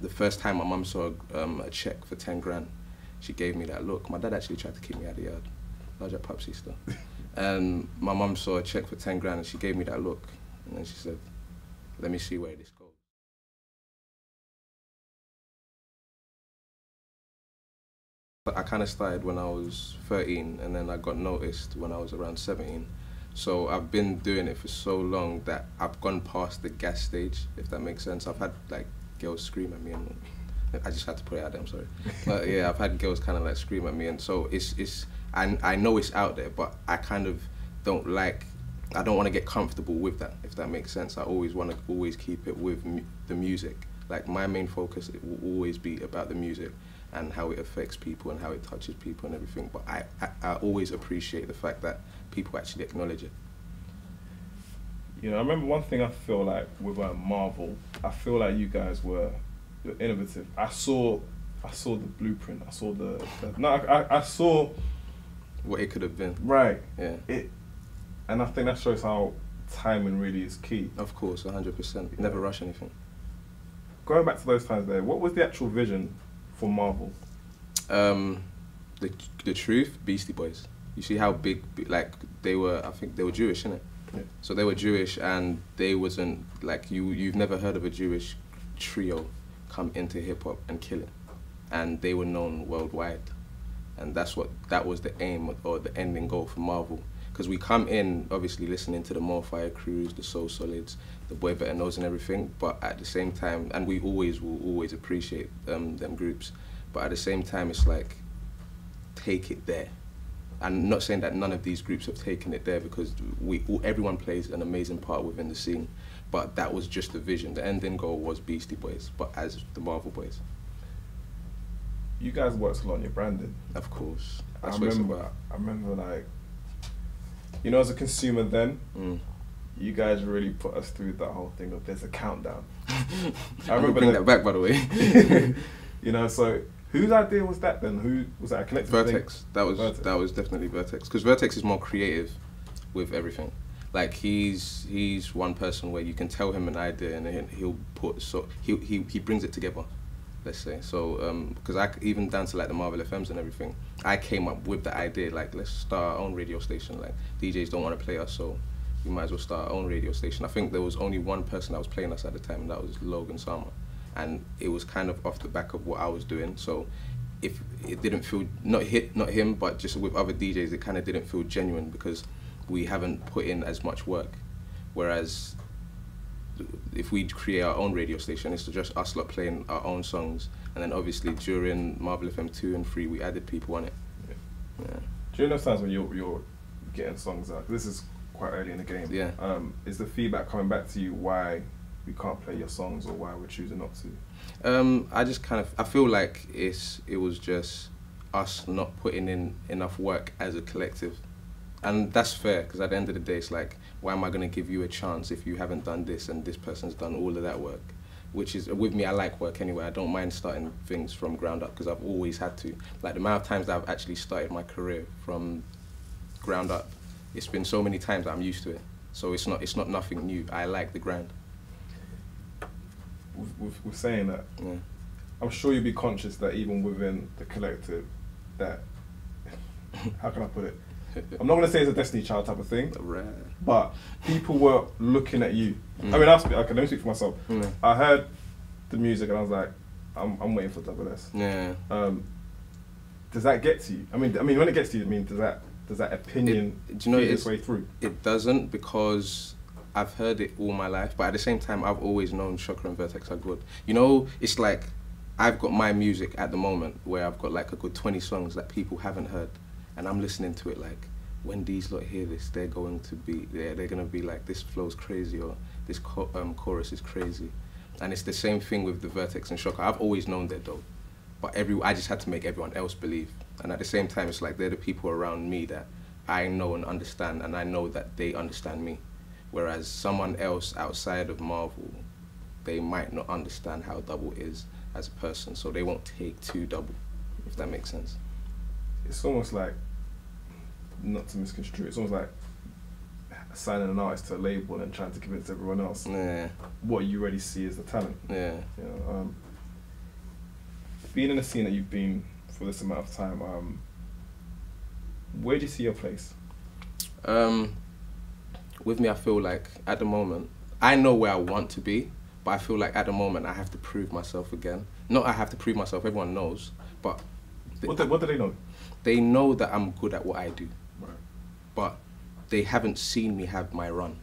the first time my mum saw a check for 10 grand, she gave me that look. My dad actually tried to keep me out of the yard. I was at Pupsy still. And my mum saw a check for 10 grand and she gave me that look. And then she said, let me see where this goes. I kind of started when I was 13 and then I got noticed when I was around 17. So I've been doing it for so long that I've gone past the gas stage, if that makes sense. I've had like girls scream at me and I just had to put it out there, I'm sorry. But yeah, I've had girls kind of like scream at me, and so I know it's out there, but I kind of don't want to get comfortable with that, if that makes sense. I always want to keep it with the music. Like my main focus, it will always be about the music and how it affects people and how it touches people and everything. But I always appreciate the fact that people actually acknowledge it. You know, I remember one thing I feel like with Marvel, I feel like you guys were innovative. I saw the blueprint. I saw I saw what it could have been. Right. Yeah. And I think that shows how timing really is key. Of course, 100%. Never rush anything. Going back to those times there, what was the actual vision for Marvel? The truth, Beastie Boys. You see how big, like they were. I think they were Jewish, innit? Yeah. So they were Jewish, and they wasn't like you've never heard of a Jewish trio come into hip hop and kill it, and they were known worldwide, and that was the aim or the ending goal for Marvel. Because we come in obviously listening to the More Fire Crews, the Soul Solids, the Boy Better Knows and everything, but at the same time, and we will always appreciate them groups, but at the same time it's like, take it there. I'm not saying that none of these groups have taken it there, because everyone plays an amazing part within the scene, but that was just the vision. The ending goal was Beastie Boys, but as the Marvel Boys. You guys worked a lot on your branding. Of course. I remember like, you know, as a consumer then, you guys really put us through that whole thing of there's a countdown. I remember bring that back, by the way. You know, so whose idea was that then? Who was that? A collective Vertex. thing? That was definitely Vertex, because Vertex is more creative with everything. Like he's one person where you can tell him an idea and he'll he brings it together. Let's say so, because even down to like the Marvel FMs and everything, I came up with the idea like, let's start our own radio station. Like DJs don't want to play us, so we might as well start our own radio station. I think there was only one person that was playing us at the time, and that was Logan Sama, and it was kind of off the back of what I was doing. So if it didn't feel not him, but just with other DJs, it kind of didn't feel genuine because we haven't put in as much work. Whereas if we create our own radio station, it's just us lot playing our own songs, and then obviously during Marvel FM 2 and 3 we added people on it. Yeah. During those times when you're getting songs out, this is quite early in the game. Yeah. Is the feedback coming back to you why we can't play your songs or why we're choosing not to? I feel like it was just us not putting in enough work as a collective. And that's fair, because at the end of the day, it's like, why am I going to give you a chance if you haven't done this and this person's done all of that work? Which is, with me, I like work anyway. I don't mind starting things from ground up, because I've always had to. Like the amount of times that I've actually started my career from ground up, it's been so many times that I'm used to it. So it's not nothing new. I like the grind. With saying that, yeah. I'm sure you'll be conscious that even within the collective, that, how can I put it? I'm not going to say it's a Destiny Child type of thing, right, but people were looking at you. I mean, okay, let me speak for myself. I heard the music and I was like, I'm waiting for Double S. Yeah. Does that get to you? I mean, when it gets to you, I mean, does that opinion feed its way through? It doesn't, because I've heard it all my life, but at the same time, I've always known Shocker and Vertex are good. You know, it's like, I've got my music at the moment where I've got like a good 20 songs that people haven't heard. And I'm listening to it like, when these lot hear this, they're going to be like, this flow's crazy, or this chorus is crazy. And it's the same thing with the Vertex and Shocker. I've always known they're dope, but I just had to make everyone else believe. And at the same time, it's like they're the people around me that I know and understand, and I know that they understand me. Whereas someone else outside of Marvel, they might not understand how Double is as a person, so they won't take to Double, if that makes sense. It's almost like, not to misconstrue, it's almost like signing an artist to a label and trying to convince everyone else what you already see as the talent. Yeah. You know, being in the scene that you've been for this amount of time, where do you see your place? With me, I feel like at the moment, I know where I want to be, but I feel like at the moment I have to prove myself again. Not I have to prove myself, everyone knows, but... What do they know? They know that I'm good at what I do, Right. but they haven't seen me have my run.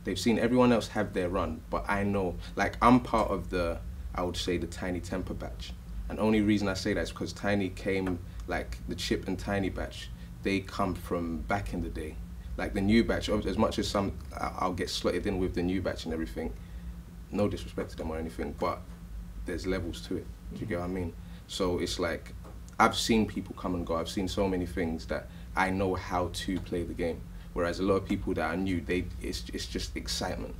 They've seen everyone else have their run, but I know, like I'm part of the, I would say the Tiny Temper batch. And the only reason I say that is because Tiny came, like the Chip and Tiny batch, they come from back in the day. Like the new batch, as much as some, I'll get slotted in with the new batch and everything, no disrespect to them or anything, but there's levels to it, do you get what I mean? So it's like, I've seen people come and go, I've seen so many things that I know how to play the game. Whereas a lot of people that are new, it's just excitement.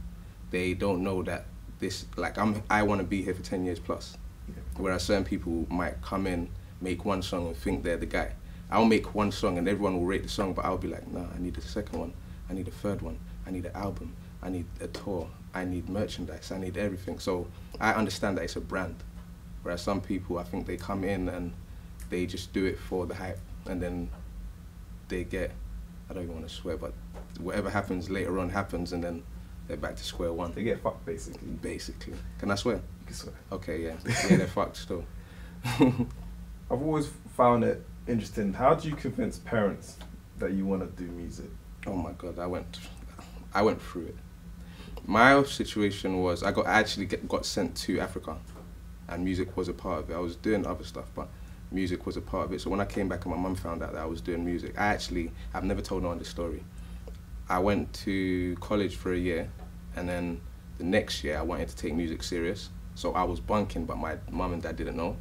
They don't know that this, like I want to be here for 10 years plus. Yeah. Whereas certain people might come in, make one song and think they're the guy. I'll make one song and everyone will rate the song, but I'll be like, nah, I need a second one, I need a third one, I need an album, I need a tour, I need merchandise, I need everything. So I understand that it's a brand. Whereas some people, I think they come in and they just do it for the hype, and then they get, I don't even want to swear, but whatever happens later on happens, and then they're back to square one. They get fucked, basically. Basically. Can I swear? You can swear. Okay, yeah. Yeah, they're fucked still. I've always found it interesting. How do you convince parents that you want to do music? Oh my God, I went through it. My situation was, I actually got sent to Africa, and music was a part of it. I was doing other stuff, but music was a part of it. So when I came back and my mum found out that I was doing music, I've never told no one this story. I went to college for a year, and then the next year I wanted to take music serious. So I was bunking, but my mum and dad didn't know.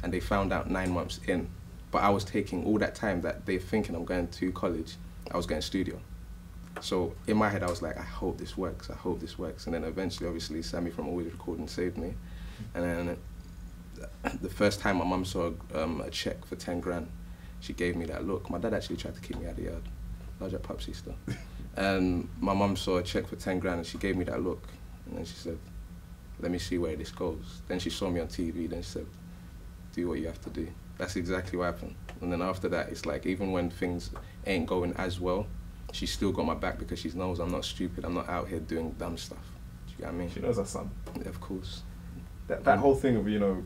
And they found out 9 months in. But I was taking all that time that they're thinking I'm going to college, I was going studio. So in my head I was like, I hope this works, I hope this works. And then eventually, obviously, Sammy from Always Recording saved me. And then the first time my mum saw a check for 10 grand, she gave me that look. My dad actually tried to kick me out of the yard. Large up pupsy still. And my mum saw a check for 10 grand and she gave me that look. And then she said, let me see where this goes. Then she saw me on TV, then she said, do what you have to do. That's exactly what happened. And then after that, it's like, even when things ain't going as well, she's still got my back because she knows I'm not stupid, I'm not out here doing dumb stuff. Do you get what I mean? She knows her son. Yeah, of course. That whole thing of, you know,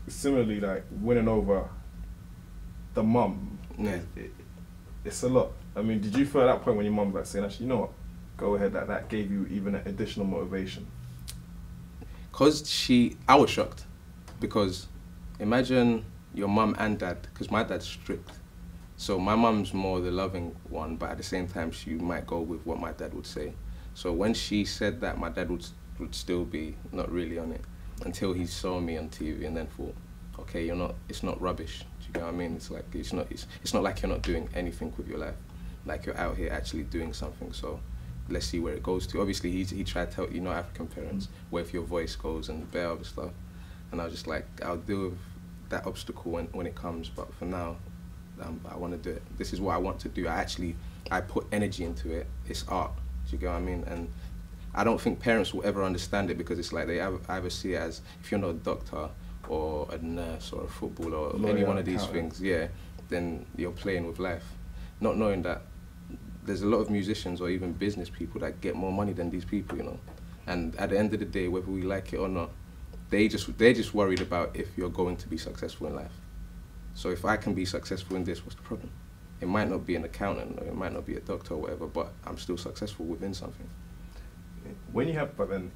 similarly, like, winning over the mum, Yeah. it's a lot. I mean, did you feel at that point when your mum was like saying, actually, you know what, go ahead, that gave you even additional motivation? Because I was shocked. Because imagine your mum and dad, because my dad's strict. So my mum's more the loving one, but at the same time, she might go with what my dad would say. So when she said that, my dad would still be not really on it until he saw me on TV and then thought, okay, it's not rubbish. Do you get what I mean? It's like, it's not like you're not doing anything with your life. Like you're out here actually doing something. So let's see where it goes to. Obviously, he tried to tell, African parents, where if your voice goes and bare other stuff. And I was just like, I'll deal with that obstacle when it comes, but for now, I want to do it. This is what I want to do. I put energy into it. It's art. Do you get what I mean? And I don't think parents will ever understand it because it's like they either see it as, if you're not a doctor or a nurse or a footballer or any one of these things, yeah, then you're playing with life. Not knowing that there's a lot of musicians or even business people that get more money than these people, And at the end of the day, whether we like it or not, they're just worried about if you're going to be successful in life. So if I can be successful in this, what's the problem? It might not be an accountant or it might not be a doctor or whatever, but I'm still successful within something. But then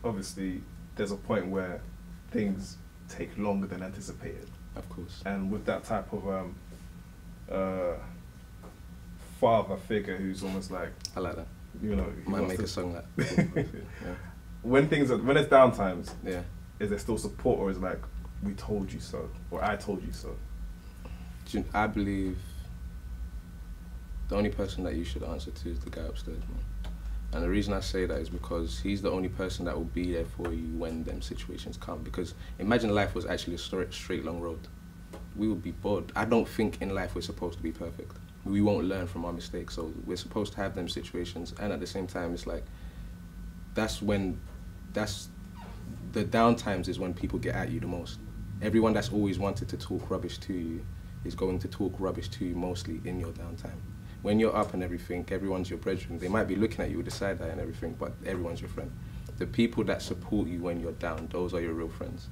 obviously there's a point where things take longer than anticipated. Of course. And with that type of father figure who's almost like, I like that. Might make a song like that. Yeah. When it's down times, yeah. Is there still support, or is it like, we told you so, or I told you so? I believe the only person that you should answer to is the guy upstairs, man. And the reason I say that is because he's the only person that will be there for you when them situations come. Because imagine life was actually a straight long road. We would be bored. I don't think in life we're supposed to be perfect. We won't learn from our mistakes, so we're supposed to have them situations, and at the same time, it's like, the down times is when people get at you the most. Everyone that's always wanted to talk rubbish to you is going to talk rubbish to you mostly in your downtime. When you're up and everything, everyone's your brethren. They might be looking at you with a side eye and everything, but everyone's your friend. The people that support you when you're down, those are your real friends.